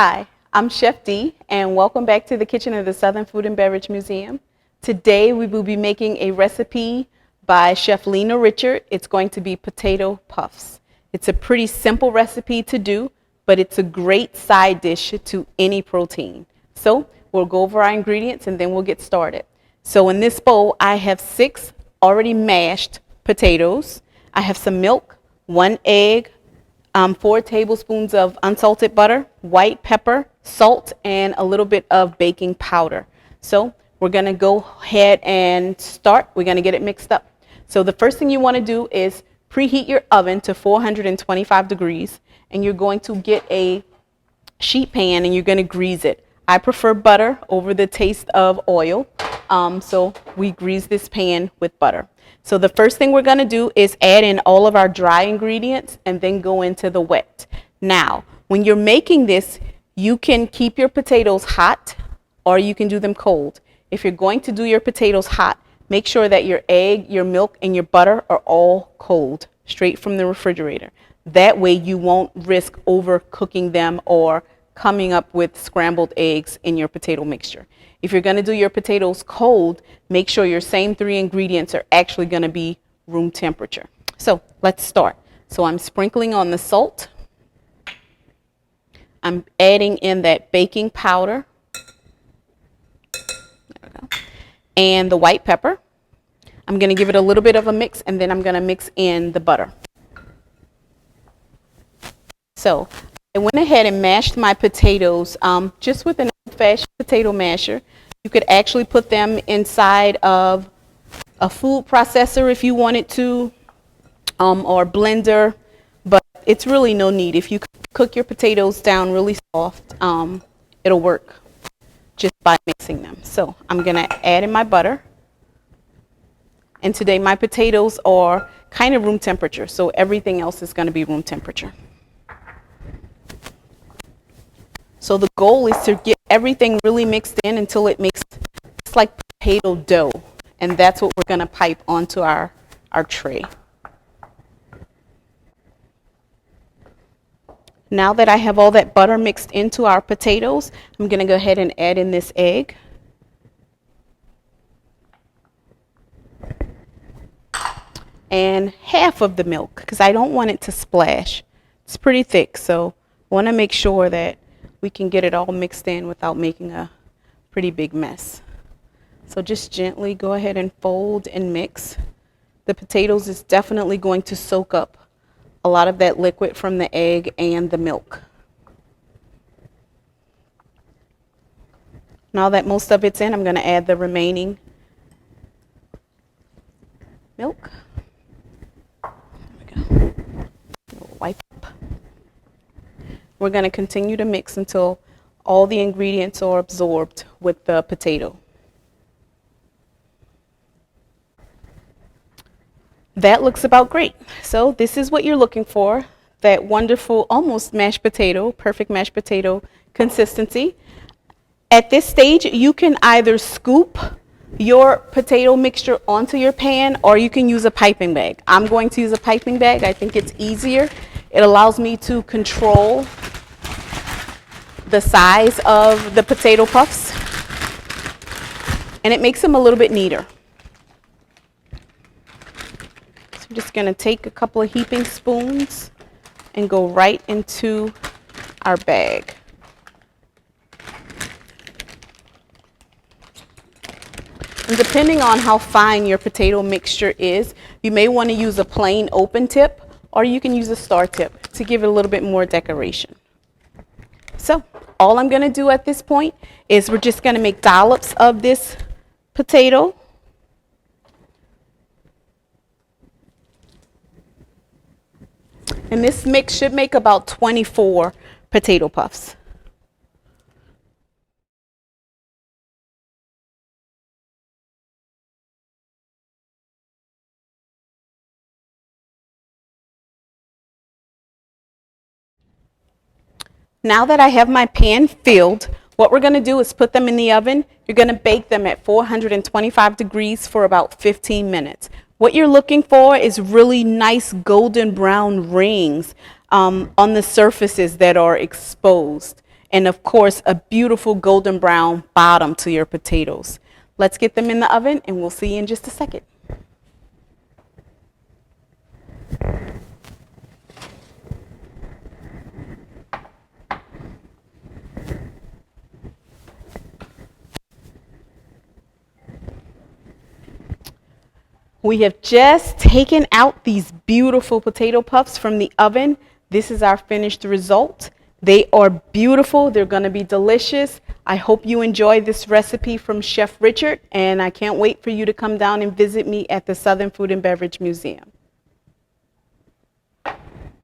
Hi, I'm Chef D, and welcome back to the kitchen of the Southern Food and Beverage Museum. Today we will be making a recipe by Chef Lena Richard. It's going to be potato puffs. It's a pretty simple recipe to do, but it's a great side dish to any protein. So we'll go over our ingredients and then we'll get started. So in this bowl, I have 6 already mashed potatoes. I have some milk, 1 egg, 4 tablespoons of unsalted butter, white pepper, salt, and a little bit of baking powder. So we're going to go ahead and start. We're going to get it mixed up. So the first thing you want to do is preheat your oven to 425 degrees, and you're going to get a sheet pan and you're going to grease it. I prefer butter over the taste of oil, so we grease this pan with butter. So the first thing we're going to do is add in all of our dry ingredients and then go into the wet. Now, when you're making this, you can keep your potatoes hot or you can do them cold. If you're going to do your potatoes hot, make sure that your egg, your milk, and your butter are all cold, straight from the refrigerator. That way you won't risk overcooking them or coming up with scrambled eggs in your potato mixture. If you're going to do your potatoes cold, make sure your same 3 ingredients are actually going to be room temperature. So let's start. So I'm sprinkling on the salt. I'm adding in that baking powder. There we go. And the white pepper. I'm going to give it a little bit of a mix, and then I'm going to mix in the butter. So I went ahead and mashed my potatoes just with an old-fashioned potato masher. You could actually put them inside of a food processor if you wanted to, or blender, but it's really no need. If you cook your potatoes down really soft, it'll work just by mixing them. So I'm going to add in my butter. And today my potatoes are kind of room temperature, so everything else is going to be room temperature. So the goal is to get everything really mixed in until it makes it's like potato dough. And that's what we're going to pipe onto our tray. Now that I have all that butter mixed into our potatoes, I'm going to go ahead and add in this egg. And half of the milk, because I don't want it to splash. It's pretty thick, so I want to make sure that we can get it all mixed in without making a pretty big mess. So just gently go ahead and fold and mix. The potatoes is definitely going to soak up a lot of that liquid from the egg and the milk. Now that most of it's in, I'm going to add the remaining milk. There we go. Wipe up. We're going to continue to mix until all the ingredients are absorbed with the potato. That looks about great. So this is what you're looking for, that wonderful, almost mashed potato, perfect mashed potato consistency. At this stage, you can either scoop your potato mixture onto your pan or you can use a piping bag. I'm going to use a piping bag. I think it's easier. It allows me to control the size of the potato puffs, and it makes them a little bit neater. So I'm just going to take a couple of heaping spoons and go right into our bag. And depending on how fine your potato mixture is, you may want to use a plain open tip, or you can use a star tip to give it a little bit more decoration. So all I'm going to do at this point is we're just going to make dollops of this potato. And this mix should make about 24 potato puffs. Now that I have my pan filled, what we're going to do is put them in the oven. You're going to bake them at 425 degrees for about 15 minutes. What you're looking for is really nice golden brown rings on the surfaces that are exposed. and of course, a beautiful golden brown bottom to your potatoes. Let's get them in the oven and we'll see you in just a second. We have just taken out these beautiful potato puffs from the oven. This is our finished result. They are beautiful. They're going to be delicious. I hope you enjoy this recipe from Chef Richard, and I can't wait for you to come down and visit me at the Southern Food and Beverage Museum.